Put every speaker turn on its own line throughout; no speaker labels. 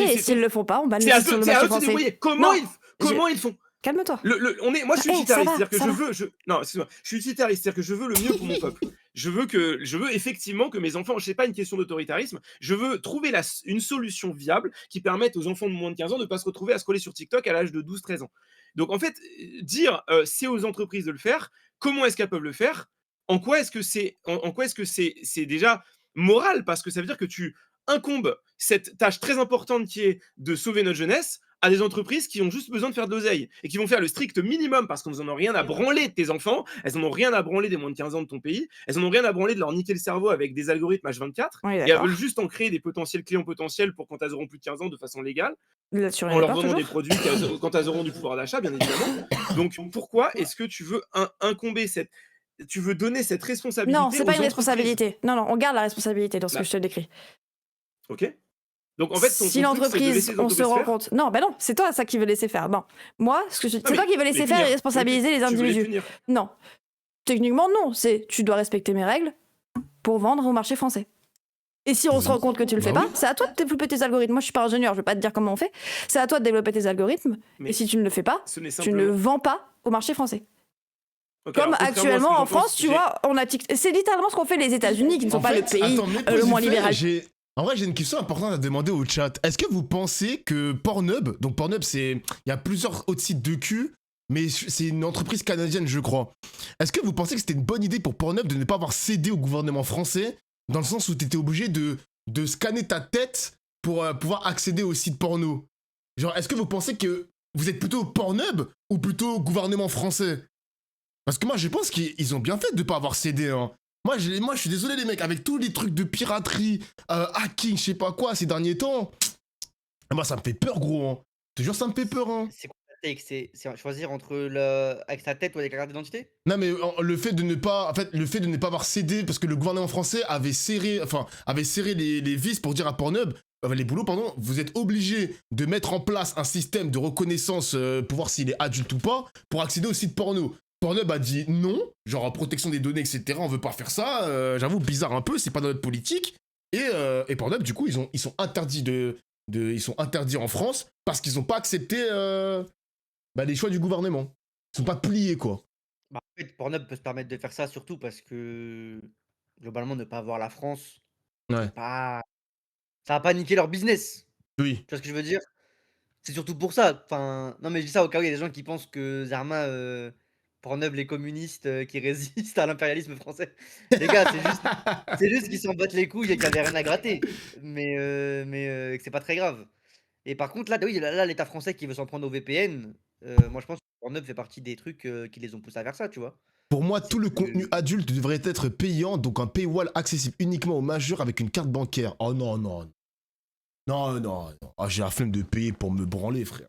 et s'ils le font pas, on banne les
C'est à
sites sur
eux,
le
c'est à
marché
eux de se
français.
débrouiller.
Non,
Comment ils font?
calme-toi.
Moi, je suis
Ça
utilitariste,
va,
c'est-à-dire que
ça va.
non, excuse-moi, je suis utilitariste, c'est-à-dire que je veux le mieux pour mon peuple. Je veux effectivement que mes enfants, c'est pas une question d'autoritarisme, je veux trouver une solution viable qui permette aux enfants de moins de 15 ans de ne pas se retrouver à scroller sur TikTok à l'âge de 12-13 ans. Donc en fait, dire c'est aux entreprises de le faire, comment est-ce qu'elles peuvent le faire? En quoi est-ce que c'est déjà moral? Parce que ça veut dire que tu incombes cette tâche très importante qui est de sauver notre jeunesse à des entreprises qui ont juste besoin de faire de l'oseille et qui vont faire le strict minimum parce qu'elles en ont rien à branler de tes enfants, elles en ont rien à branler des moins de 15 ans de ton pays, elles en ont rien à branler de leur niquer le cerveau avec des algorithmes H24
On est
et elles veulent
d'accord.
juste en créer des potentiels clients potentiels pour quand elles auront plus de 15 ans de façon légale,
Là-dessus, on est
en leur
d'accord
vendant des
toujours?
produits quand elles auront du pouvoir d'achat, bien évidemment. Donc pourquoi est-ce que tu veux incomber tu veux donner cette
Non,
responsabilité
c'est pas
aux
une
entreprises?
responsabilité. Non, non, on garde la responsabilité dans ce que
Bah,
je te décris.
ok. Donc en fait,
Si
ton truc, c'est de
l'entreprise,
laisser les
on se
entreprises
rend
faire.
compte. Non, bah non, c'est toi ça qui veut laisser faire. Bon, moi, c'est
Non,
toi qui veux
les
laisser faire et
punir.
responsabiliser les
Tu veux les
individus.
punir.
Non, techniquement non. C'est tu dois respecter mes règles pour vendre au marché français. Et si on se rend compte que tu le fais
Bah
pas,
oui.
c'est à toi de développer tes algorithmes. Moi, je suis pas ingénieur, je vais pas te dire comment on fait. C'est à toi de développer tes algorithmes.
Mais
et si tu ne le fais pas,
ce n'est
tu ne
simplement.
vends pas au marché français.
Ok,
Comme
alors, contrairement à ce
actuellement
que
en
j'en
France,
pense,
tu vois, on a c'est littéralement ce qu'ont fait les États-Unis, qui ne sont
En
pas le
fait,
pays
attends, mais
le moins
Posifay,
libéral.
En vrai, j'ai une question importante à demander au chat. Est-ce que vous pensez que Pornhub, donc Pornhub, il y a plusieurs autres sites de cul, mais c'est une entreprise canadienne, je crois. Est-ce que vous pensez que c'était une bonne idée pour Pornhub de ne pas avoir cédé au gouvernement français, dans le sens où tu étais obligé de scanner ta tête pour pouvoir accéder aux sites porno? Genre, est-ce que vous pensez que vous êtes plutôt Pornhub ou plutôt gouvernement français? Parce que moi, je pense qu'ils ont bien fait de ne pas avoir cédé, hein. Moi, je suis désolé, les mecs, avec tous les trucs de piraterie, hacking, je sais pas quoi, ces derniers temps, moi, ça me fait peur, gros, hein. Je te jure, ça me fait peur, hein.
C'est quoi ta take? C'est choisir entre avec sa tête ou avec la carte d'identité?
Non, mais le fait de ne pas, en fait, le fait de ne pas avoir cédé, parce que le gouvernement français avait serré les vis pour dire à Pornhub, les boulots, pardon, vous êtes obligés de mettre en place un système de reconnaissance pour voir s'il est adulte ou pas, pour accéder au site porno. Pornhub a dit non, genre protection des données, etc. On veut pas faire ça. J'avoue, bizarre un peu, c'est pas dans notre politique. Et Pornhub, du coup, ils sont interdits ils sont interdits en France parce qu'ils ont pas accepté les choix du gouvernement. Ils sont pas pliés, quoi.
Bah, en fait, Pornhub peut se permettre de faire ça surtout parce que globalement, ne pas avoir la France,
Ouais.
c'est pas ça va pas niquer leur business.
Oui.
Tu vois ce que je veux dire? C'est surtout pour ça. Enfin, non, mais je dis ça au cas où il y a des gens qui pensent que Zarma, Pornhub, les communistes, qui résistent à l'impérialisme français. Les gars, c'est juste qu'ils s'en battent les couilles et qu'il y avait rien à gratter. Mais que c'est pas très grave. Et par contre, là, oui, là, l'État français qui veut s'en prendre au VPN, moi, je pense que Pornhub fait partie des trucs, qui les ont poussés à faire ça, tu vois?
Pour moi,
C'est
tout le
que
contenu adulte devrait être payant, donc un paywall accessible uniquement aux majeurs avec une carte bancaire. Oh non, non. Non, non, non. Ah, j'ai la flemme de payer pour me branler, frère.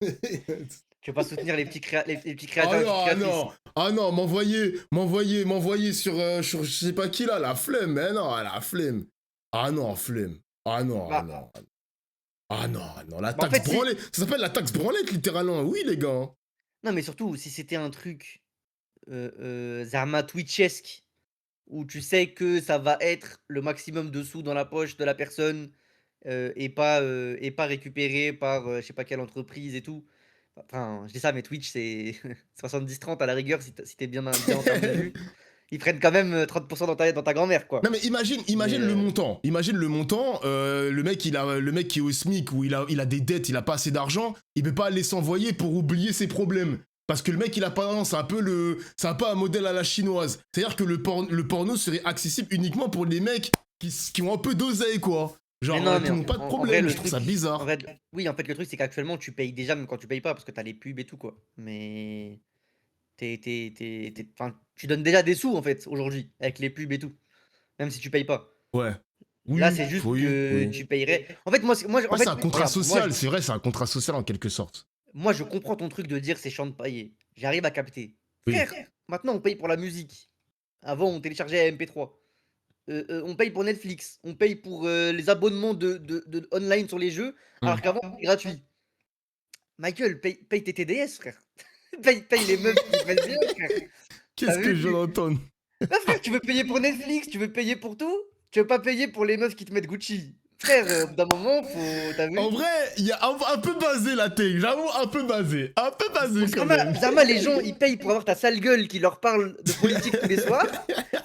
tu veux pas soutenir les petits
Ah
créateurs et les petites créatrices.
non, ah non, m'envoyer sur je sais pas qui là, la flemme, mais non, la flemme. Ah non, flemme. Ah non, ah
Bah,
non. Ah non, non, la
bah, en
taxe
fait, si
branlée. Ça s'appelle la taxe branlette, littéralement. Oui, les gars, hein.
non, mais surtout, si c'était un truc, Zarma Twitchesque, où tu sais que ça va être le maximum de sous dans la poche de la personne, et pas récupéré par, je sais pas quelle entreprise et tout. Enfin, je dis ça, mais Twitch, c'est 70-30 à la rigueur si tu bien en termes de vues. Ils prennent quand même, 30 dans ta grand-mère, quoi.
Non mais imagine
Mais,
le montant. Imagine le montant. Le mec qui est au SMIC ou il a des dettes, il a pas assez d'argent, il peut pas aller s'envoyer pour oublier ses problèmes. Parce que le mec il a pas d'argent, c'est un peu un modèle à la chinoise. C'est-à-dire que le porno serait accessible uniquement pour les mecs qui ont un peu d'oseille, quoi. Genre,
mais non,
qui
mais
n'ont pas de
en vrai,
problème.
le
Je trouve ça
truc,
bizarre.
oui, en fait, le truc, c'est qu'actuellement, tu payes déjà même quand tu payes pas, parce que tu as les pubs et tout, quoi. Mais enfin, tu donnes déjà des sous, en fait, aujourd'hui, avec les pubs et tout, même si tu payes pas.
Ouais.
Là,
Oui,
c'est juste
oui,
que
oui.
tu payerais. En fait,
Ouais, c'est un contrat
regarde,
social, c'est vrai, c'est un contrat social en quelque sorte.
moi, je comprends ton truc de dire c'est chiant de payer. J'arrive à capter.
Oui.
Frère, maintenant, on paye pour la musique. Avant, on téléchargeait à MP3. On paye pour Netflix. On paye pour les abonnements de online sur les jeux,
Hmm.
alors qu'avant, c'était gratuit. Michael, paye tes TDS, frère. Paye les meufs qui te mettent bien, frère. T'as
Qu'est-ce que
vu?
je viens d'entendre?
Là, frère, tu veux payer pour Netflix, tu veux payer pour tout, tu veux pas payer pour les meufs qui te mettent Gucci. Frère, au bout d'un moment, t'as vu?
En vrai, il y a un peu basé la tech, j'avoue, un peu basé. Un peu basé quand même.
Zarma, les gens, ils payent pour avoir ta sale gueule qui leur parle de politique tous les soirs,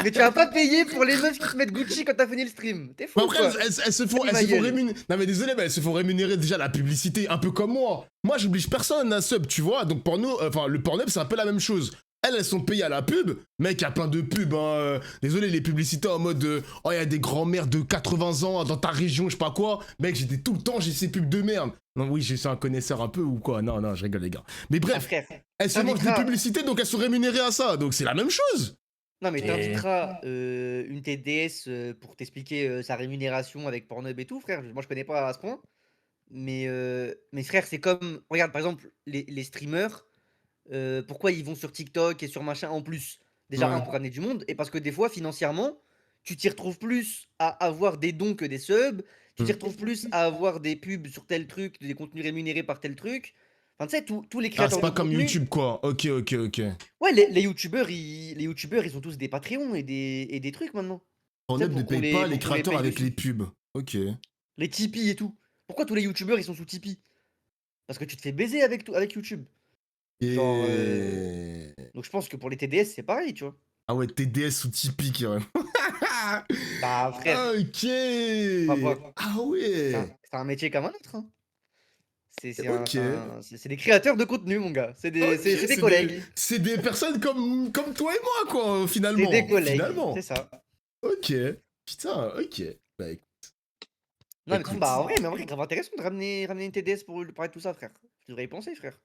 mais tu vas pas payer pour les meufs qui te mettent Gucci quand t'as fini le stream. T'es fou,
Mais après,
quoi.
elles se font,
Salut, ma gueule.
rémunérer. Non mais désolé, mais elles se font rémunérer déjà la publicité, un peu comme moi. Moi, j'oblige personne à sub, tu vois. Donc le Pornhub, c'est un peu la même chose. Elles sont payées à la pub. Mec, il y a plein de pubs. Hein. Désolé, les publicités en mode oh, il y a des grands-mères de 80 ans dans ta région, je sais pas quoi. Mec, j'étais tout le temps, j'ai ces pubs de merde. Non, oui, je suis un connaisseur un peu ou quoi. Non, je rigole, les gars. Mais
Ah,
bref,
frère.
elles se mangent des publicités, donc elles sont rémunérées à ça. Donc c'est la même chose.
Non, mais t'inviteras une TDS pour t'expliquer sa rémunération avec Pornhub et tout, frère. Moi, je connais pas à ce point. Mais frère, c'est comme. Regarde, par exemple, les streamers, pourquoi ils vont sur TikTok et sur machin en plus? Déjà,
Ouais.
pour ramener du monde, et parce que des fois, financièrement, tu t'y retrouves plus à avoir des dons que des subs, tu t'y retrouves plus à avoir des pubs sur tel truc, des contenus rémunérés par tel truc. Enfin, tu sais, tous les
Ah,
créateurs
c'est pas
de
comme
contenu.
YouTube, quoi. Ok.
Ouais, les youtubeurs, ils ont tous des Patreons et des trucs maintenant.
Pornhub ne
pour qu'on
paye pas les
pour qu'on les
créateurs
paye
avec
dessus.
les pubs. Ok.
Les Tipeee et tout. Pourquoi tous les youtubeurs ils sont sous Tipeee? Parce que tu te fais baiser avec YouTube. Genre,
Et...
donc je pense que pour les TDS c'est pareil, tu vois.
Ah ouais, TDS ou Tipeee, quand même.
Bah frère,
Ok.
pas voir.
Ah
C'est
ouais.
un métier comme un autre. Hein.
Ok.
C'est des créateurs de contenu, mon gars. C'est des,
Ok,
c'est des collègues.
C'est des personnes comme toi et moi, quoi, finalement.
C'est des collègues.
Finalement.
C'est ça.
Ok. Putain, ok. Bah, écoute.
Non, mais
Écoute.
bah en vrai, grave intéressant de ramener une TDS pour parler de tout ça, frère. Tu devrais y penser, frère.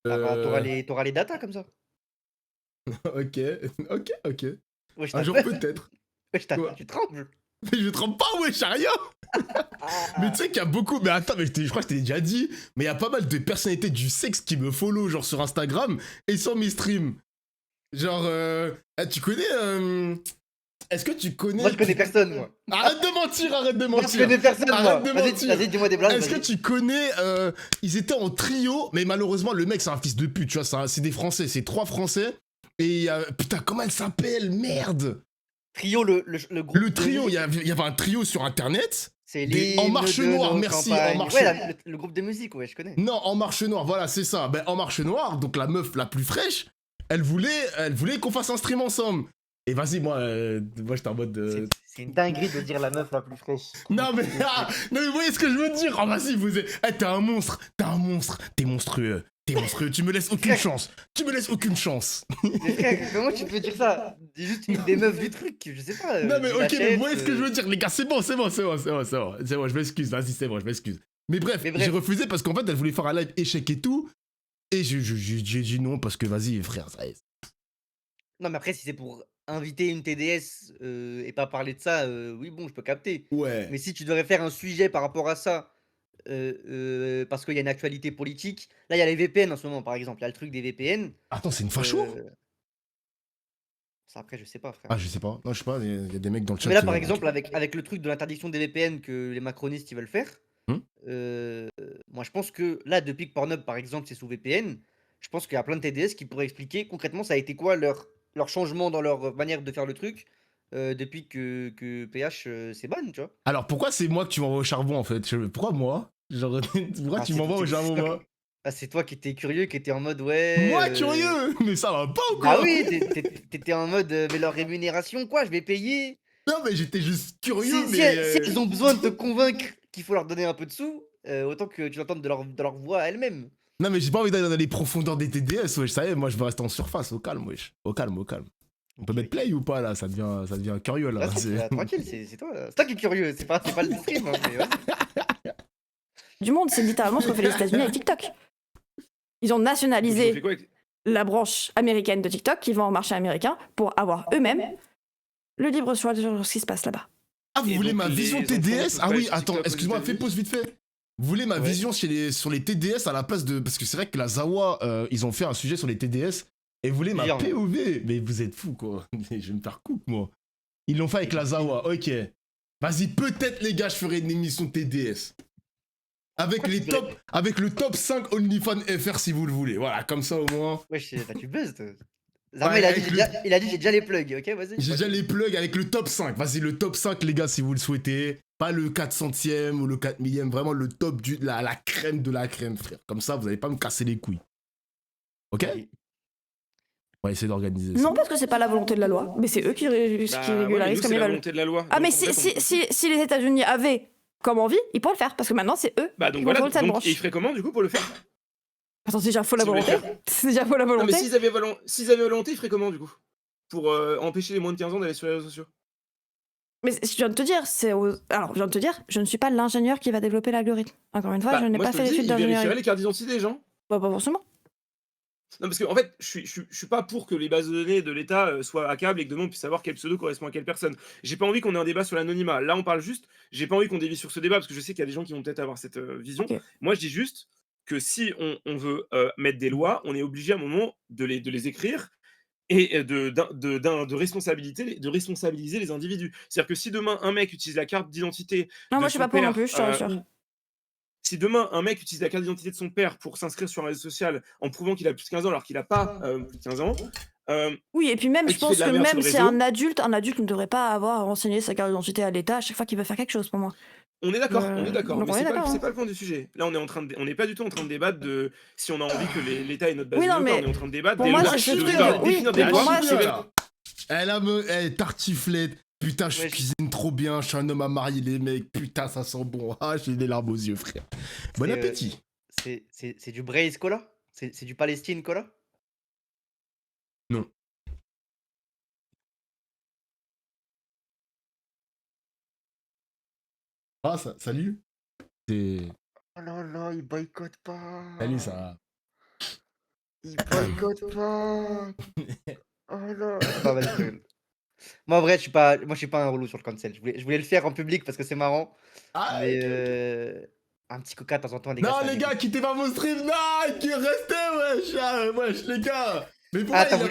T'auras les datas comme ça.
Ok.
Wesh,
Un jour,
t'as-
peut-être.
wesh,
Quoi
tu trembles.
Mais je trempe pas, wesh, à rien. Mais tu sais qu'il y a beaucoup. Mais attends, mais je crois que je t'ai déjà dit. Mais il y a pas mal de personnalités du sexe qui me follow, genre sur Instagram et sur mes streams. Genre, tu connais. Est-ce que tu connais.
Moi, je connais personne, moi.
Arrête de mentir, arrête de
Moi, je
mentir.
connais personne,
Arrête
moi.
de mentir.
Vas-y, dis-moi des blagues.
Est-ce que
vas-y.
tu connais. Ils étaient en trio, mais malheureusement, le mec, c'est un fils de pute, tu vois. C'est des Français, c'est 3 Français. Et putain, comment elle s'appelle? Merde!
Trio, le groupe.
Le
de
trio, il y
musique,
avait un trio sur internet.
c'est
En
l'hymne
marche
de
noire,
nos
merci,
campagnes.
en marche
Ouais, le groupe de musique, ouais, je connais.
Non, en marche noire, voilà, c'est ça. Ben, en marche noire, donc la meuf la plus fraîche, elle voulait qu'on fasse un stream ensemble. Et vas-y, moi j'étais en mode.
C'est une dinguerie de dire la meuf la plus fraîche.
Non mais, non mais vous voyez ce que je veux dire. Ah vas-y, t'es un monstre, t'es monstrueux, tu me laisses aucune chance.
Mais frère, comment tu peux dire ça? Dis juste une des meufs du truc, je sais pas.
Non mais
la
ok, mais
chef,
vous voyez ce que je veux dire, les gars, c'est bon, je m'excuse, vas-y, c'est bon, je m'excuse. Mais bref, j'ai refusé parce qu'en fait, elle voulait faire un live échec et tout, et j'ai dit non parce que vas-y, frère, ça y est.
Non, mais après, si c'est pour inviter une TDS et pas parler de ça, oui, bon, je peux capter.
Ouais.
Mais si tu devrais faire un sujet par rapport à ça, parce qu'il y a une actualité politique, là, il y a les VPN en ce moment, par exemple. Il y a le truc des VPN.
Attends, c'est une facho
Ça, après, je sais pas, frère.
Ah, je sais pas, non, je sais pas, il y a des mecs dans le chat.
Mais là, par exemple, avec le truc de l'interdiction des VPN que les macronistes ils veulent faire, moi, je pense que là, depuis que Pornhub, par exemple, c'est sous VPN, je pense qu'il y a plein de TDS qui pourraient expliquer concrètement ça a été quoi leur changement dans leur manière de faire le truc depuis que PH c'est ban, tu vois.
Alors, pourquoi c'est moi que tu m'envoies au charbon, en fait? Pourquoi moi? Genre, pourquoi tu m'envoies au charbon, moi?
Ah, c'est toi qui étais curieux, qui étais en mode ouais.
Moi, curieux? Mais ça va pas ou quoi?
Ah oui, t'étais en mode mais leur rémunération, quoi, je vais payer.
Non, mais j'étais juste curieux,
Si elles ont besoin de te convaincre qu'il faut leur donner un peu de sous, autant que tu l'entendes de leur voix à elles-mêmes.
Non, mais j'ai pas envie d'aller dans les profondeurs des TDS, wesh, ça y est, moi je veux rester en surface, au calme, wesh. Au calme. On peut mettre play ou pas, là? Ça devient curieux, là.
Tranquille, c'est toi. C'est toi qui es curieux, c'est pas le stream. Hein, mais vas-y.
Du monde, c'est littéralement ce qu'ont fait les États-Unis avec TikTok. Ils ont nationalisé la branche américaine de TikTok qui vend au marché américain pour avoir eux-mêmes le libre choix de ce qui se passe là-bas.
Ah, vous voulez ma vision TDS? Ah oui, attends, excuse-moi, fais pause vite fait. Vous voulez ma vision sur les TDS à la place de... Parce que c'est vrai que la Zawa, ils ont fait un sujet sur les TDS, et vous voulez ma POV? Mais vous êtes fous, quoi. Je vais me faire coupe, moi. Ils l'ont fait avec la Zawa, ok. Vas-y, peut-être, les gars, je ferai une émission TDS. Avec le top 5 OnlyFans FR, si vous le voulez. Voilà, comme ça, au moins...
Wesh, tu buzzes, toi. Zarma,
Ouais,
il a dit,
avec
il a dit j'ai déjà les plugs, ok, vas-y.
J'ai déjà les plugs avec le top 5. Vas-y, le top 5, les gars, si vous le souhaitez. Pas le 400e ou le 4 millième, vraiment le top la crème de la crème, frère. Comme ça, vous allez pas me casser les couilles. Ok? On va essayer d'organiser ça.
Non, parce que c'est pas la volonté de la loi, mais c'est eux qui
Bah, ouais, mais
régularisent
nous,
comme
c'est
ils
la
veulent.
volonté de la loi.
Ah,
Donc,
mais
en fait,
si les États-Unis avaient comme envie, ils pourraient le faire, parce que maintenant c'est eux
Bah, donc
qui
voilà.
contrôlent cette
Donc,
branche.
et ils feraient comment, du coup, pour le faire?
Attends, c'est déjà faux la
Si vous voulez
volonté.
faire.
C'est déjà faux la
Non, mais
volonté.
s'ils avaient volonté, ils feraient comment, du coup? Pour empêcher les moins de 15 ans d'aller sur les réseaux sociaux?
Mais je viens de te dire, alors je viens de te dire, je ne suis pas l'ingénieur qui va développer l'algorithme. Encore une fois,
Bah,
je n'ai
moi,
pas
je te
fait
le dis,
d'études
ils vérifieraient
d'ingénierie.
les cartes d'identité des gens.
Bah, pas forcément.
Non, parce qu'en fait, je suis pas pour que les bases de données de l'État soient hackables et que demain on puisse savoir quel pseudo correspond à quelle personne. J'ai pas envie qu'on ait un débat sur l'anonymat. Là, on parle juste. J'ai pas envie qu'on dévie sur ce débat parce que je sais qu'il y a des gens qui vont peut-être avoir cette vision.
Ok.
Moi, je dis juste que si on veut mettre des lois, on est obligé à un moment de les écrire et de responsabiliser les individus. C'est-à-dire que si demain un mec utilise la carte d'identité
Non,
de
moi je suis
son
pas pour non
père,
plus, je te rassure.
si demain un mec utilise la carte d'identité de son père pour s'inscrire sur un réseau social en prouvant qu'il a plus de 15 ans alors qu'il a pas plus de 15 ans,
Oui, et puis même,
et
je
qui fait
pense
de la
que
merde sur
même
le
c'est
réseau,
un adulte ne devrait pas avoir renseigné sa carte d'identité à l'État à chaque fois qu'il veut faire quelque chose pour moi.
on est d'accord,
Donc
mais
on est d'accord.
c'est pas le point du sujet. Là, on n'est pas du tout en train de débattre de si on a envie que l'État ait notre base
Oui,
de
non,
données ou pas.
mais
On est en train de débattre
pour
des
moi,
lois,
c'est
de
ce truc
vouloir
de- oui,
définir
mais
des
pour
lois.
moi, c'est-
là. Tartiflette. Putain, je
Ouais,
cuisine trop bien. Je suis un homme à marier, les mecs. Putain, ça sent bon. Ah, j'ai les larmes aux yeux, frère. Bon
C'est,
appétit.
C'est du Braise Cola? C'est du Palestine Cola?
Non. Ah, salut. C'est.
Oh là là, il boycotte pas.
Salut, ça va.
Il boycotte pas. Oh là. Non, vas-y, je rigole. Moi, en vrai, je suis pas un relou sur le cancel. Je voulais le faire en public parce que c'est marrant.
Ah,
Mais
ok.
un petit coca de temps en temps, les gars.
Non,
ça
les
fait
gars,
du-
quittez pas mon stream. Non, qui est resté, wesh. Ah, wesh, les gars. Mais pourquoi
Ah, t'as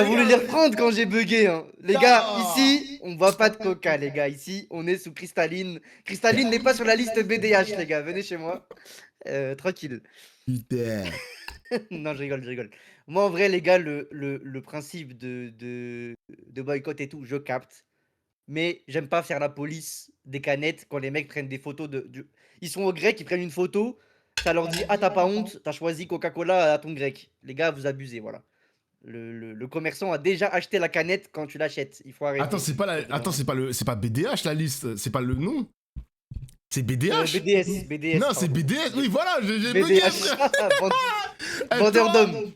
Les
voulu
gars,
les reprendre quand j'ai bugué, hein. Les
Non.
gars, ici, on boit pas de coca, les gars. Ici, on est sous cristalline. Cristalline n'est pas sur la liste BDH, les gars. Venez chez moi. Tranquille.
Putain.
Non, je rigole. Moi, en vrai, les gars, le principe de boycott et tout, je capte. Mais j'aime pas faire la police des canettes quand les mecs prennent des photos Ils sont au grec, ils prennent une photo, ça leur dit « Ah, t'as pas honte, t'as choisi Coca-Cola à ton grec. » Les gars, vous abusez, voilà. Le commerçant a déjà acheté la canette quand tu l'achètes. Il faut arrêter.
Attends, c'est pas BDH la liste. C'est pas le nom. C'est BDH.
BDS.
Non, c'est BDS. Oui, voilà, j'ai bugué,
BDH.
frère.
Vendeur
Toi,
d'hommes.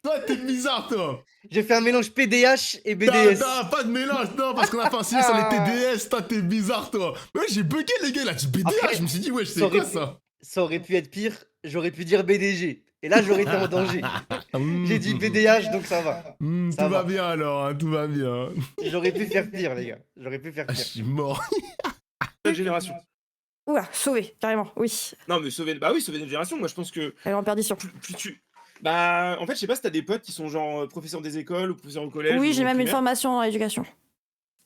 Toi, t'es bizarre, toi.
J'ai fait un mélange PDH et
Non,
BDS.
non, pas de mélange, non, parce qu'on a fait un suivi sur les TDS. Toi, t'es bizarre, toi. Mais ouais, j'ai bugué, les gars. Là, tu BDH.
Après,
Je me suis dit, ouais,
ça
c'est
aurait
quoi
pu-
ça?
Ça aurait pu être pire. J'aurais pu dire BDG. Et là, j'aurais été en danger. J'ai dit BDH, donc ça va. Ça
Tout va
va.
bien alors, hein, tout va bien.
J'aurais pu faire pire, les gars. J'aurais pu faire
Ah, je
pire.
suis mort.
Notre génération.
Oula, sauvé, carrément, oui.
Non, mais sauver notre génération. Moi, je pense que
Elle est en perdition.
plus tu. Bah, en fait, je sais pas si t'as des potes qui sont genre professeurs des écoles ou professeurs au collège.
Oui,
ou
j'ai
au
même une
primaire.
formation en éducation.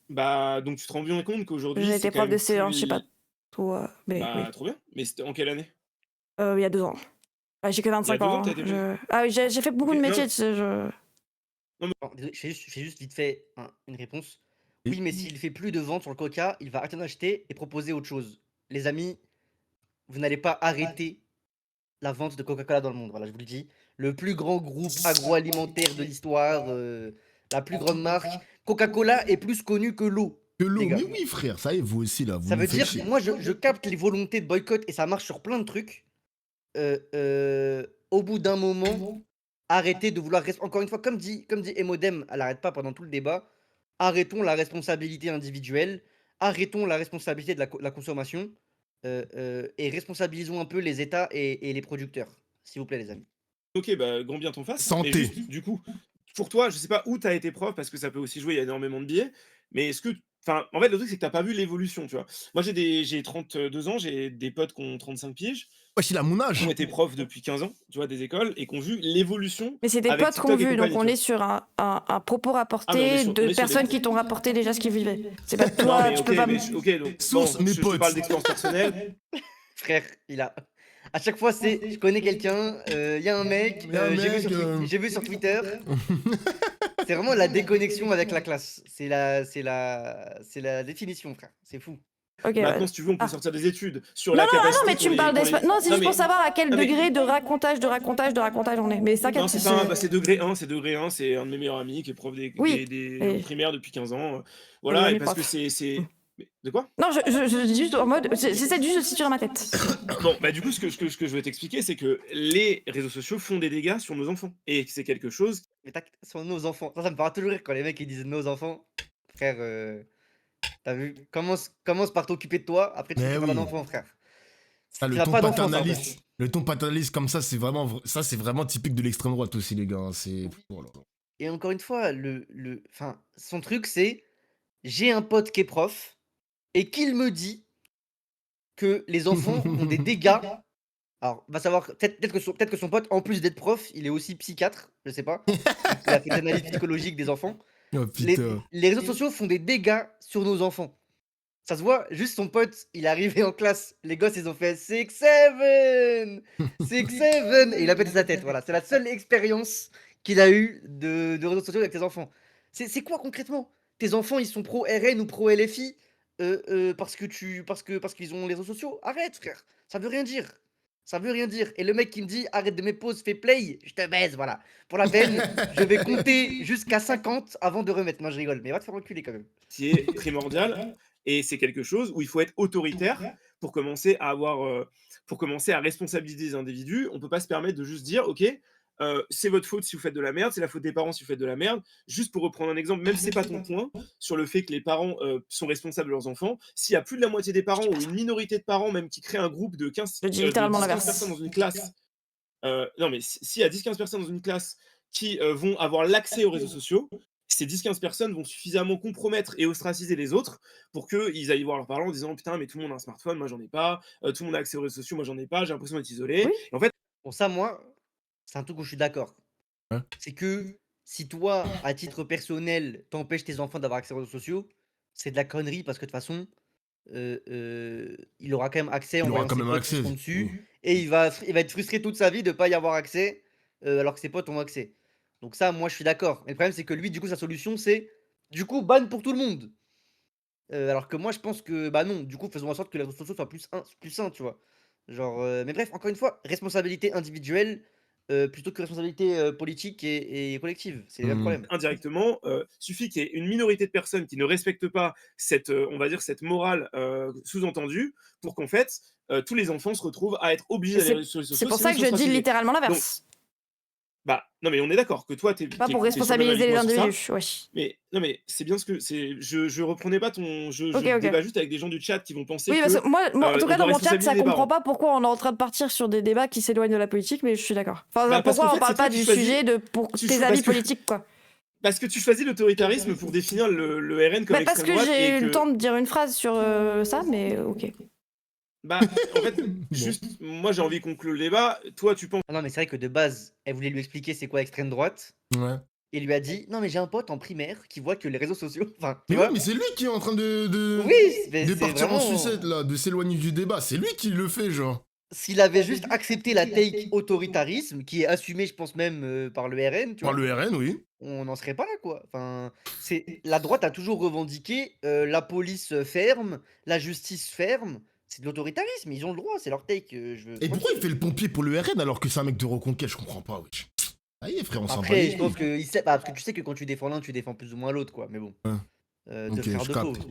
Bah, donc tu te rends bien compte qu'aujourd'hui.
J'ai
c'est
été
quand
prof
même
de C1, je sais pas
plus-
trop, mais
Bah,
oui.
trop bien. Mais c'était en quelle année?
Il y a 2 ans. J'ai que 25
2 ans,
ans.
t'as été
Ah oui, j'ai fait beaucoup
Ok,
de
non.
métiers, tu sais, je...
Bon, désolé, je fais juste vite fait une réponse. Oui, mais s'il fait plus de ventes sur le coca, il va arrêter d'en acheter et proposer autre chose. Les amis, vous n'allez pas arrêter la vente de Coca-Cola dans le monde. Voilà, je vous le dis. Le plus grand groupe agroalimentaire de l'histoire, la plus grande marque. Coca-Cola est plus connue que l'eau.
Que l'eau,
Les gars.
mais oui, frère, ça y est, vous aussi, là, vous
Ça
nous
veut
faites
dire,
chier.
moi, je capte les volontés de boycott et ça marche sur plein de trucs. Au bout d'un moment, arrêtez de vouloir... Encore une fois, comme dit Emodem, elle n'arrête pas pendant tout le débat, arrêtons la responsabilité individuelle, arrêtons la responsabilité de la consommation et responsabilisons un peu les États et les producteurs. S'il vous plaît, les amis.
Ok, bah, grand bien ton face.
Santé.
Mais juste, du coup, pour toi, je sais pas où t'as été prof, parce que ça peut aussi jouer, il y a énormément de biais, mais est-ce que. Enfin, en fait, le truc, c'est que t'as pas vu l'évolution, tu vois. Moi, j'ai 32 ans, j'ai des potes qui ont 35 piges,
Wesh, il a mon
qui
âge.
ont été profs depuis 15 ans, tu vois, des écoles, et qui ont vu l'évolution.
Mais c'est des
avec
potes qu'on
TikTok et
vu, donc
compagnie,
on
tu
est sur un propos
Ah, mais on
rapporté
est sur
de
des-
personnes qui t'ont rapporté déjà ce qu'ils vivaient. C'est pas
vois.
toi,
Non, mais
tu
ok,
peux pas...
mais ok, donc.
Source,
bon,
mes
je
potes.
te parle d'expérience personnelle.
Frère, il a... À chaque fois, c'est je connais quelqu'un, il y a un mec,
Y a un
j'ai vu,
mec,
j'ai vu sur Twitter. C'est vraiment la déconnexion avec la classe. C'est la définition, frère. C'est fou.
Ok,
Maintenant, si tu veux, on peut sortir des études sur
Non,
la capacité.
mais tu me parles d'espace. Non, c'est juste
mais-
pour savoir à quel
Non, mais-
degré de racontage on est. Mais ça,
Non, c'est pas c'est degré 1, c'est un de mes meilleurs amis qui est prof des
et-
primaires depuis 15 ans.
Et
Voilà,
mes
et parce que
profs.
c'est. Mais de quoi?
Non, je dis juste en mode. J'essaie juste de situer dans ma tête.
Bon, bah du coup, ce que je veux t'expliquer, c'est que les réseaux sociaux font des dégâts sur nos enfants. Et c'est quelque chose.
Mais sur nos enfants. Ça me fera toujours rire quand les mecs ils disent nos enfants. Frère, t'as vu? Commence par t'occuper de toi, après tu
Mais
feras un
oui.
enfant, frère.
Ah,
Tu
le
n'as
ton
pas d'enfant, ça, en fait.
paternaliste. Le ton paternaliste comme ça, c'est vraiment typique de l'extrême droite aussi, les gars. hein, C'est. Oh là là.
Et encore une fois, enfin, son truc, c'est j'ai un pote qui est prof et qu'il me dit que les enfants ont des dégâts. Alors, va savoir, peut-être que son pote, en plus d'être prof, il est aussi psychiatre, je sais pas. Il a fait des analyses psychologiques des enfants.
Oh
Les,
putain.
les réseaux sociaux font des dégâts sur nos enfants. Ça se voit, juste son pote, il est arrivé en classe, les gosses, ils ont fait 6-7 6-7 et il a pété sa tête, voilà. C'est la seule expérience qu'il a eue de réseaux sociaux avec tes enfants. C'est quoi concrètement? Tes enfants, ils sont pro RN ou pro LFI parce qu'ils ont les réseaux sociaux? Arrête, frère. Ça veut rien dire. Ça veut rien dire. Et le mec qui me dit arrête de mes pauses, fais play, je te baise, voilà. Pour la peine, je vais compter jusqu'à 50 avant de remettre. Non, je rigole, mais va te faire reculer quand même.
Qui est primordial. Et c'est quelque chose où il faut être autoritaire pour commencer à responsabiliser les individus. On peut pas se permettre de juste dire, ok, c'est votre faute si vous faites de la merde, c'est la faute des parents si vous faites de la merde. Juste pour reprendre un exemple, même si c'est pas ton point, sur le fait que les parents sont responsables de leurs enfants, s'il y a plus de la moitié des parents ou une minorité de parents même qui créent un groupe de 15,
Je dis littéralement
10-15
l'inverse.
personnes dans une classe, non mais s'il y a 10-15 personnes dans une classe qui vont avoir l'accès aux réseaux sociaux, ces 10-15 personnes vont suffisamment compromettre et ostraciser les autres pour qu'ils aillent voir leurs parents en disant putain mais tout le monde a un smartphone, moi j'en ai pas, tout le monde a accès aux réseaux sociaux, moi j'en ai pas, j'ai l'impression d'être isolé.
Oui.
Et en fait,
Bon, ça, moi, c'est un truc où je suis d'accord.
Ouais.
C'est que si toi, à titre personnel, t'empêches tes enfants d'avoir accès aux réseaux sociaux, c'est de la connerie parce que de toute façon, il aura quand même accès en
Il aura
voyant
quand
ses
même
potes qui
accès.
seront dessus
Oui.
et il va être frustré toute sa vie de pas y avoir accès alors que ses potes ont accès. Donc ça, moi, je suis d'accord. Mais le problème, c'est que lui, du coup, sa solution, c'est du coup, ban pour tout le monde. Alors que moi, je pense que, bah non, du coup, faisons en sorte que les réseaux sociaux soient plus sains, tu vois. Genre, mais bref, encore une fois, responsabilité individuelle plutôt que responsabilité politique et collective. C'est le même problème.
indirectement, suffit qu'il y ait une minorité de personnes qui ne respectent pas cette, on va dire, cette morale sous-entendue pour qu'en fait, tous les enfants se retrouvent à être obligés d'aller sur les réseaux sociaux.
C'est pour
sinon
ça que
ils
je
sont
dis
ostracisés.
littéralement l'inverse.
Bah, non, mais on est d'accord que toi, t'es
Pas
t'es-
pour
t'es sur le même
responsabiliser les
avec moi sur ça.
individus, wesh.
Mais non, mais c'est bien ce que c'est. Je reprenais pas ton. Je
Ok, ok.
débat juste avec des gens du chat qui vont penser
Oui,
que.
parce que moi en tout
on
cas, dans
doit
mon chat,
responsabiliser
ça
les
comprend
parents.
pas pourquoi on est en train de partir sur des débats qui s'éloignent de la politique, mais je suis d'accord. Enfin,
Bah, parce
pourquoi
qu'en
on
fait,
parle
c'est toi
pas
qui
du
choisis-
sujet pour
tu
tes
cho-
avis
parce que-
politiques, quoi.
Parce que tu choisis l'autoritarisme pour définir le RN comme
Bah, parce
extrême
que
droite
j'ai
et
eu
que.
le temps de dire une phrase sur ça, mais ok.
Bah, en fait, juste, moi j'ai envie qu'on clôt le débat. Toi, tu penses.
Ah non, mais c'est vrai que de base, elle voulait lui expliquer c'est quoi extrême droite.
Ouais.
Et lui a dit non, mais j'ai un pote en primaire qui voit que les réseaux sociaux. Enfin, tu
Mais
vois.
oui, mais c'est lui qui est en train de
Oui, mais c'est
partir en
vraiment.
sucette, là, de s'éloigner du débat. C'est lui qui le fait, genre.
S'il avait juste accepté la take autoritarisme, qui est assumée, je pense même par le RN, tu
Par
vois,
le RN, oui.
on n'en serait pas là, quoi. Enfin, la droite a toujours revendiqué la police ferme, la justice ferme. C'est de l'autoritarisme, ils ont le droit, c'est leur take.
Et pourquoi il fait le pompier pour le RN alors que c'est un mec de Reconquête? Je comprends pas, wesh. Allez, frère, on s'en bat
Après,
les
je pense
couilles.
que parce que tu sais que quand tu défends l'un, tu défends plus ou moins l'autre, quoi. Mais bon,
Ouais.
deux
Ok,
frères
je
de faux.
capte.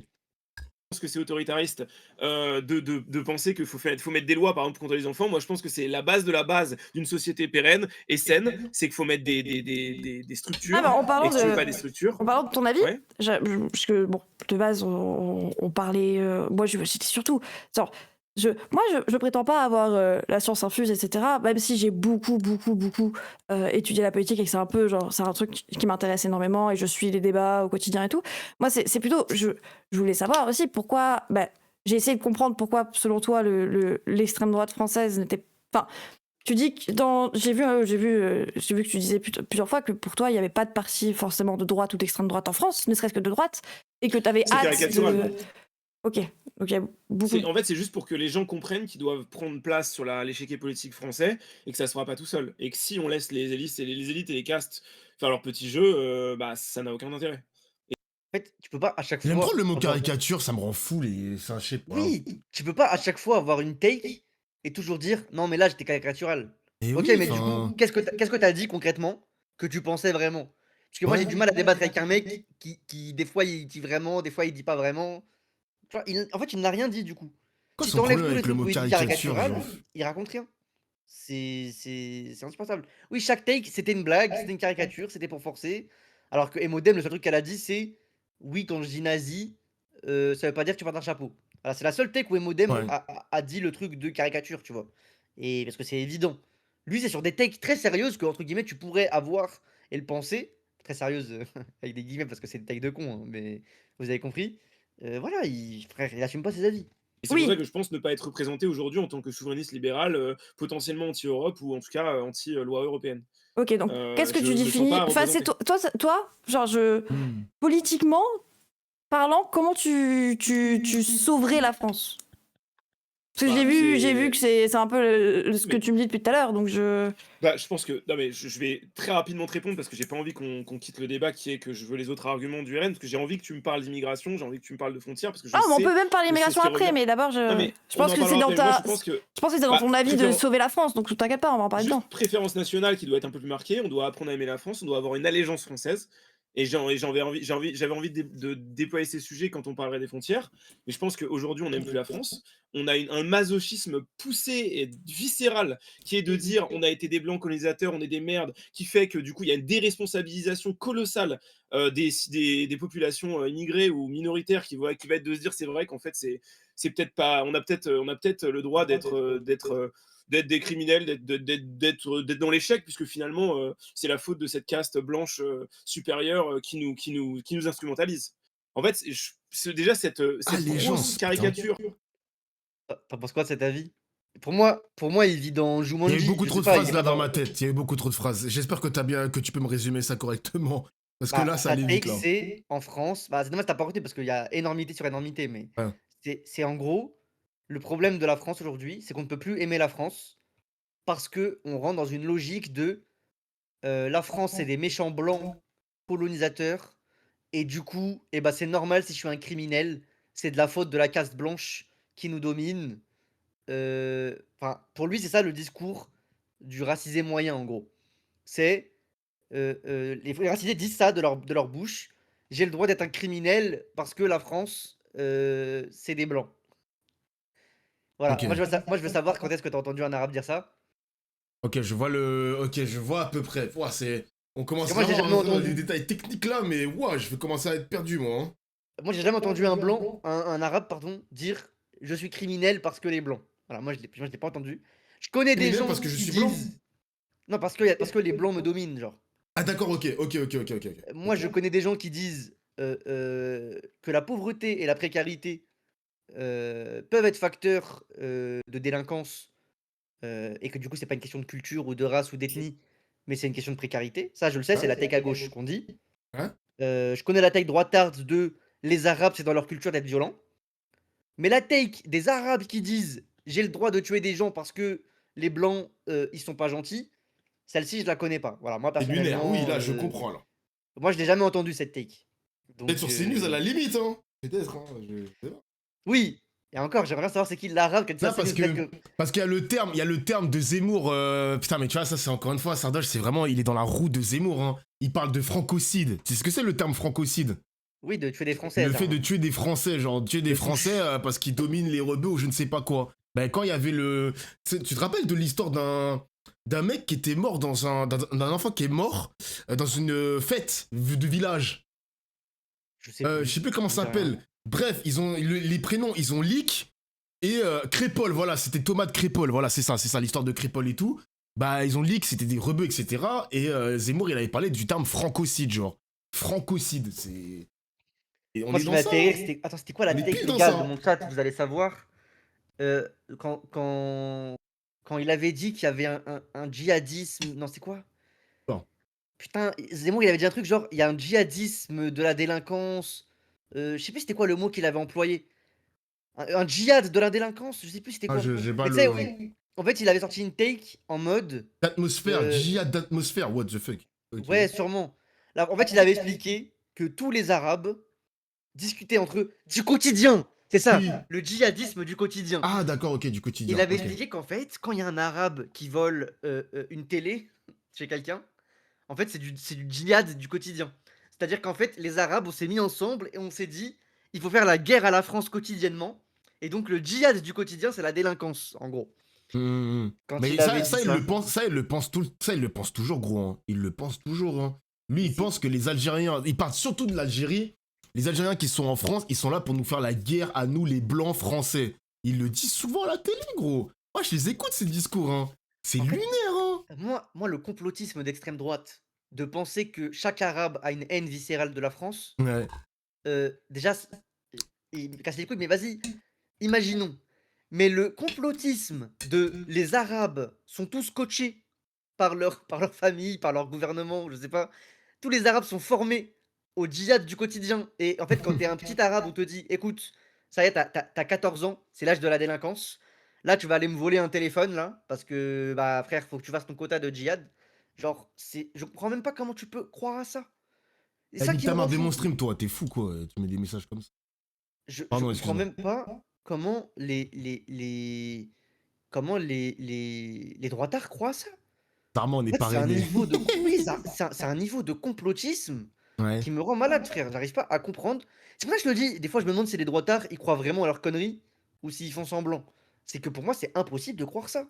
Que c'est autoritariste de penser qu'il faut mettre des lois par exemple contre les enfants. Moi je pense que c'est la base de la base d'une société pérenne et saine, c'est qu'il faut mettre des structures.
Ah bah, en parlant
et que tu veux
de-
pas des structures.
En parlant de ton avis,
Ouais.
parce que bon, de base, on parlait. Moi, c'était surtout. Genre, moi, je prétends pas avoir la science infuse, etc. Même si j'ai beaucoup étudié la politique et que c'est un peu genre, c'est un truc qui m'intéresse énormément et je suis les débats au quotidien et tout. Moi, c'est plutôt, je voulais savoir aussi pourquoi. Bah, j'ai essayé de comprendre pourquoi, selon toi, l'extrême droite française n'était. Enfin, tu dis que j'ai vu que tu disais plusieurs fois que pour toi, il n'y avait pas de parti forcément de droite ou d'extrême droite en France, ne serait-ce que de droite, et que tu avais
C'est
hâte
caricatural.
Ok, donc il y a beaucoup.
En fait, c'est juste pour que les gens comprennent qu'ils doivent prendre place sur l'échiquier politique français et que ça se fera pas tout seul. Et que si on laisse les élites et les castes faire leur petit jeu, bah, ça n'a aucun intérêt.
En fait, tu peux pas à chaque
J'aime trop
fois
le mot
avoir.
caricature, ça me rend fou, les. Enfin, je sais pas.
Oui, tu peux pas à chaque fois avoir une take et toujours dire non, mais là j'étais caricatural.
Et
Ok,
oui,
mais du coup,
enfin.
qu'est-ce que t'as dit concrètement que tu pensais vraiment? Parce que moi j'ai
Ouais.
du mal à débattre avec un mec qui des fois il dit vraiment, des fois il dit pas vraiment. Tu vois, en fait, il n'a rien dit du coup.
Quoi
Si
son
t'enlèves
problème
tous les
avec le
trucs
mot
où il dit
caricature, genre?
caricatural, il raconte rien. C'est insupportable. Oui, chaque take, c'était une blague, c'était une caricature, c'était pour forcer. Alors que Emodem, le seul truc qu'elle a dit, c'est oui, quand je dis nazi, ça veut pas dire que tu portes un chapeau. Voilà, c'est la seule take où Emodem
Ouais.
a dit le truc de caricature, tu vois. Et parce que c'est évident. Lui, c'est sur des takes très sérieuses que, entre guillemets, tu pourrais avoir et le penser. Très sérieuses, avec des guillemets, parce que c'est des takes de con, hein, mais vous avez compris. Voilà, frère, il assume pas ses avis.
Et c'est pour ça
Oui,
que je pense ne pas être représenté aujourd'hui en tant que souverainiste libéral, potentiellement anti-Europe ou en tout cas anti-loi européenne.
ok, donc qu'est-ce que
Je
tu
me sens
définis?
pas
Enfin, c'est
représenté.
toi, genre,
Hmm.
politiquement parlant, comment tu sauverais la France? Parce que
Bah,
j'ai vu que c'est un peu ce que
mais
tu me dis depuis tout à l'heure, donc je.
bah, je pense que non mais je vais très rapidement te répondre parce que j'ai pas envie qu'on quitte le débat qui est que je veux les autres arguments du RN parce que j'ai envie que tu me parles d'immigration, j'ai envie que tu me parles de frontières parce que je
Ah, mais on
sais
peut même parler
que c'est ce
immigration
qui
après,
revient.
mais d'abord,
Non
je,
mais
je
on
pense
en
que c'est
parlera
dans
après. Moi je
ta.
pense que
Je pense que c'est dans ton avis de sauver la France, donc t'inquiète pas, on va en parler
juste
dedans.
préférence nationale qui doit être un peu plus marquée, on doit apprendre à aimer la France, on doit avoir une allégeance française. Et j'avais envie de déployer ces sujets quand on parlerait des frontières. Mais je pense qu'aujourd'hui, on n'aime plus la France. On a un masochisme poussé et viscéral qui est de dire on a été des blancs colonisateurs, on est des merdes, qui fait que du coup, il y a une déresponsabilisation colossale des populations immigrées ou minoritaires qui va être de se dire c'est vrai qu'en fait, c'est peut-être pas. On a peut-être le droit d'être des criminels, d'être dans l'échec, puisque finalement, c'est la faute de cette caste blanche supérieure qui nous instrumentalise. En fait, c'est déjà cette grosse
Allégeance, putain.
caricature.
T'en penses quoi de cet avis? Pour moi, il vit dans
Il y a eu
Jumanji,
beaucoup
je
trop
sais
de
pas, il est
phrases là
pas
dans
dans.
ma tête. Il y a eu beaucoup trop de phrases. J'espère que que tu peux me résumer ça correctement. Parce que
Bah,
là, ça
sa
allait vite
take,
là.
c'est en France. Bah, c'est dommage, t'as pas écouté parce qu'il y a énormité sur énormité, mais
Ouais.
c'est en gros, le problème de la France aujourd'hui, c'est qu'on ne peut plus aimer la France parce que on rentre dans une logique de la France, c'est des méchants blancs colonisateurs, et du coup, eh ben, c'est normal si je suis un criminel, c'est de la faute de la caste blanche qui nous domine. Enfin, pour lui, c'est ça le discours du racisé moyen, en gros. C'est les racisés disent ça de leur bouche. J'ai le droit d'être un criminel parce que la France, c'est des blancs. Voilà.
Ok.
Moi, je veux savoir quand est-ce que tu as entendu un arabe dire ça.
Ok, je vois le. Ok, je vois à peu près. Ouah, c'est. On
Parce
commence
que moi, j'ai
vraiment à
jamais
rentrer dans des
entendu.
détails techniques là, mais ouah, je vais commencer à être perdu moi. Hein.
Moi, j'ai jamais entendu un blanc, un arabe, pardon, dire je suis criminel parce que les blancs. Voilà, moi, je l'ai pas entendu. Je connais des
Criminel
gens
parce que je
qui
suis blanc?
disent non parce que les blancs me dominent, genre.
Ah d'accord, ok.
Moi,
Ok.
je connais des gens qui disent que la pauvreté et la précarité peuvent être facteurs de délinquance et que du coup, c'est pas une question de culture ou de race ou d'ethnie, mais c'est une question de précarité. Ça, je le sais, c'est
Hein?
la take à gauche qu'on dit.
Hein?
Je connais la take droitarde de les Arabes, c'est dans leur culture d'être violents. Mais la take des Arabes qui disent j'ai le droit de tuer des gens parce que les blancs ils sont pas gentils, celle-ci je la connais pas. Voilà, moi
C'est lunaire, oui,
personnellement,
là, je comprends là.
moi je l'ai jamais entendu cette take.
Peut-être
Donc
sur CNews à la limite, hein. Peut-être, hein. Je sais pas.
oui, et encore, j'aimerais bien savoir c'est qui l'arabe qui a dit ça
Non,
c'est news, peut-être que
parce qu'il y a il y a le terme de Zemmour. Putain, mais tu vois, ça, c'est encore une fois, Sardoche, c'est vraiment, il est dans la roue de Zemmour. Hein. Il parle de francocide. Tu sais ce que c'est le terme francocide?
oui, de tuer des Français,
Le fait de
Zerma.
tuer des Français, genre tuer des
De
Français
souche.
parce qu'ils dominent les rebeux ou je ne sais pas quoi. Ben, quand il y avait le. Tu te rappelles de l'histoire d'un mec qui était mort d'un enfant qui est mort dans une fête de village.
Je sais
Je
plus,
sais plus comment
ça me
ça
dit rien.
s'appelle. Bref, ils ont les prénoms, ils ont Leak et Crépole, voilà, c'était Thomas de Crépole, voilà, c'est ça l'histoire de Crépole et tout. Bah, ils ont Leak, c'était des rebeux, etc. Et Zemmour, il avait parlé du terme francocide, genre. Francocide, c'est. Et on
Moi
est
ce qui
dans
m'a
ça,
fait rire,
hein.
c'était attends, c'était quoi la
On est
take
pile
les
dans
gars
ça.
de
Hein.
mon chat, vous allez savoir. Quand quand il avait dit qu'il y avait un djihadisme, non, c'est quoi?
Non.
Putain, Zemmour, il avait dit un truc genre, il y a un djihadisme de la délinquance. Je sais plus c'était quoi le mot qu'il avait employé. un djihad de la délinquance, je sais plus c'était
Ah,
quoi.
j'ai pas
Mais tu sais,
le.
en fait, il avait sorti une take en mode,
D'atmosphère,
euh,
djihad d'atmosphère, what the fuck. Ok.
ouais, sûrement. Là, en fait, il avait expliqué que tous les Arabes discutaient entre eux du quotidien. C'est ça,
Oui.
le djihadisme du quotidien.
Ah, d'accord, ok, du
Il
quotidien.
avait
Ok.
expliqué qu'en fait, quand il y a un Arabe qui vole une télé chez quelqu'un, en fait, c'est du djihad du quotidien. C'est-à-dire qu'en fait, les Arabes, on s'est mis ensemble et on s'est dit, il faut faire la guerre à la France quotidiennement. Et donc, le djihad du quotidien, c'est la délinquance, en gros. Quand
Mais
il avait dit
ça,
ça.
il le pense ça, il le pense toujours, gros. Hein. Il le pense toujours. Hein. Lui, il pense que les Algériens, il parle surtout de l'Algérie. Les Algériens qui sont en France, ils sont là pour nous faire la guerre à nous, les Blancs français. Il le dit souvent à la télé, gros. Moi, je les écoute, ces discours. Hein. C'est
En fait,
lunaire, hein.
moi, le complotisme d'extrême droite, de penser que chaque Arabe a une haine viscérale de la France,
Ouais.
déjà, il me casse les couilles, mais vas-y, imaginons. Mais le complotisme de les Arabes sont tous coachés par leur famille, par leur gouvernement, je sais pas. Tous les Arabes sont formés au djihad du quotidien. Et en fait, quand t'es un petit Arabe, on te dit, écoute, ça y est, t'as 14 ans, c'est l'âge de la délinquance. Là, tu vas aller me voler un téléphone, là, parce que, bah, frère, faut que tu fasses ton quota de djihad. Genre, je comprends même pas comment tu peux croire à ça. C'est
T'as
ça
mis
qui
ta
me
main
rend
des mon
fou.
stream, toi. T'es fou, quoi. Tu mets des messages comme ça.
Je
Pardon,
comprends
excuse-moi.
même pas comment les droitards croient à ça.
Apparemment, on
En
est
fait, c'est un
parrainé.
niveau de oui, c'est un niveau de complotisme
Ouais.
qui me rend malade, frère. J'arrive pas à comprendre. C'est pour ça que je le dis, des fois, je me demande si les droitards, ils croient vraiment à leurs conneries ou s'ils font semblant. C'est que pour moi, c'est impossible de croire ça.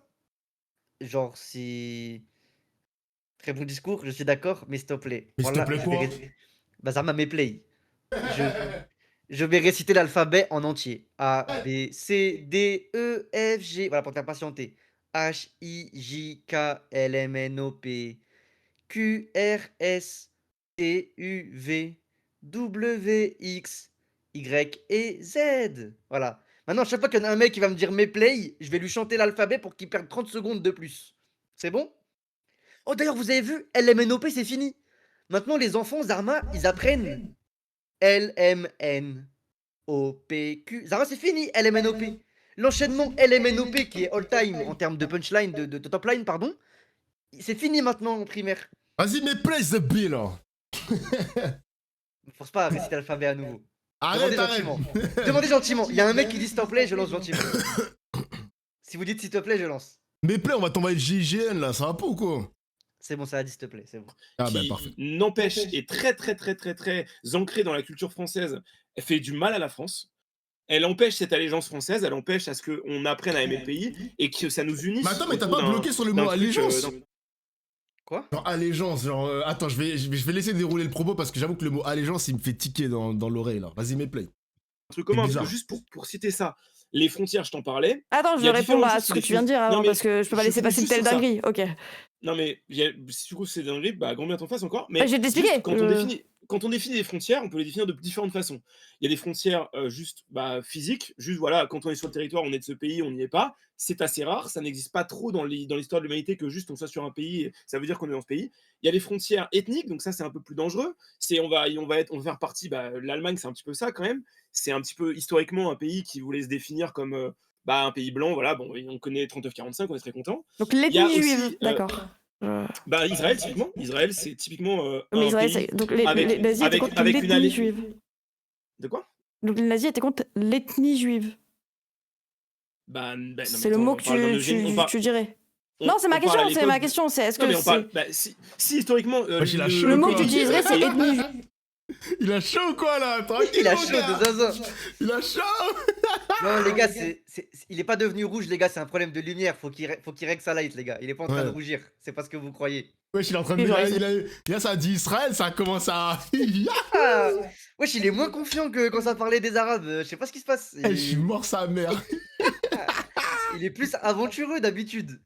Genre, c'est très bon discours, je suis d'accord, mais s'il te plaît.
Mais s'il te
Voilà,
plaît, quoi?
Bazarma me play. Je Je vais réciter l'alphabet en entier. A, B, C, D, E, F, G. Voilà, pour te faire patienter. H, I, J, K, L, M, N, O, P, Q, R, S, T, U, V, W, X, Y et Z. Voilà. Maintenant, chaque fois qu'il y en a un mec qui va me dire mes play, je vais lui chanter l'alphabet pour qu'il perde 30 secondes de plus. C'est bon? Oh, d'ailleurs, vous avez vu, L, M, N, O, P, c'est fini. Maintenant, les enfants, Zarma, ils apprennent L, M, N. OPQ. Zara, c'est fini, LMNOP. L'enchaînement LMNOP qui est all-time en termes de punchline, de top line, pardon, c'est fini maintenant en primaire.
Vas-y, mais place the bill, là.
Ne force pas à réciter l'alphabet à nouveau. Demandez
Arrête,
gentiment.
arrête.
Demandez gentiment. Il y a un mec qui dit s'il te plaît, je lance gentiment. Si vous dites s'il te plaît, je lance.
Mais play, on va t'envoyer le GIGN, là. Ça va pas ou quoi?
C'est bon, ça a dit s'il te plaît, c'est bon.
Ah, bah,
qui
parfait.
n'empêche, est très ancrée dans la culture française. Elle fait du mal à la France. Elle empêche cette allégeance française, elle empêche à ce qu'on apprenne à aimer le pays et que ça nous unisse.
Mais attends, mais t'as
autour
pas bloqué sur le
d'un
mot
truc,
allégeance?
Quoi?
Genre allégeance, genre. Attends, je vais laisser dérouler le propos parce que j'avoue que le mot allégeance, il me fait tiquer dans l'oreille, là. Vas-y, mais play.
un truc commun, parce
bizarre.
que juste pour citer ça, les frontières, je t'en parlais.
Attends, je
Il y a
vais répondre
différentes
à
choses
ce
qui
que tu viens de dire
définissent-
avant,
Non, mais
parce que je peux pas
je
laisser
finis
passer une
juste
telle
sur ça.
dinguerie. Ok.
Non, mais si du coup c'est dinguerie, bah grand bien t'en face encore. Mais
Bah, je vais t'expliquer.
juste, quand on définit les frontières, on peut les définir de différentes façons. Il y a des frontières juste physiques, juste voilà, quand on est sur le territoire, on est de ce pays, on n'y est pas. C'est assez rare, ça n'existe pas trop dans l'histoire de l'humanité que juste on soit sur un pays, ça veut dire qu'on est dans ce pays. Il y a les frontières ethniques, donc ça c'est un peu plus dangereux. On va faire partie, l'Allemagne c'est un petit peu ça quand même. C'est un petit peu historiquement un pays qui voulait se définir comme un pays blanc, voilà, bon, on connaît 39-45, on est très content.
Donc
Il y a
l'ethnie
aussi,
juive, d'accord.
Israël, typiquement. Israël, c'est typiquement
Mais
un
Israël,
pays
donc les
avec,
nazis étaient
avec,
contre
avec une
l'ethnie
allée.
juive.
De quoi?
Donc les nazis étaient contre l'ethnie juive.
Non, mais
C'est le
attends,
mot
on
que
parle d'un eugénie- on par-
tu dirais.
on-
Non, c'est ma
on parle à
question, c'est
l'époque
ma
de-
question. C'est est-ce
Non,
que
mais on parle.
c'est...
Si historiquement.
Wesh, il a chaud,
Le mot
quoi.
que tu utiliserais, c'est ethnie juive.
Il a chaud ou quoi, là? Tranquille,
Il a
mon
chaud
gars.
de zinzin.
Il a chaud.
Non, les gars, il est pas devenu rouge, les gars, c'est un problème de lumière. Faut qu'il règle sa light, les gars. Il est pas en train de
Ouais.
rougir. C'est pas ce que vous croyez.
Wesh, il est en train de.
Oui, genre,
Là, ça a dit Israël, ça commence à.
Ah, wesh, il est moins confiant que quand ça parlait des Arabes. Je sais pas ce qui se passe.
Je suis mort sa mère.
Il est plus aventureux d'habitude.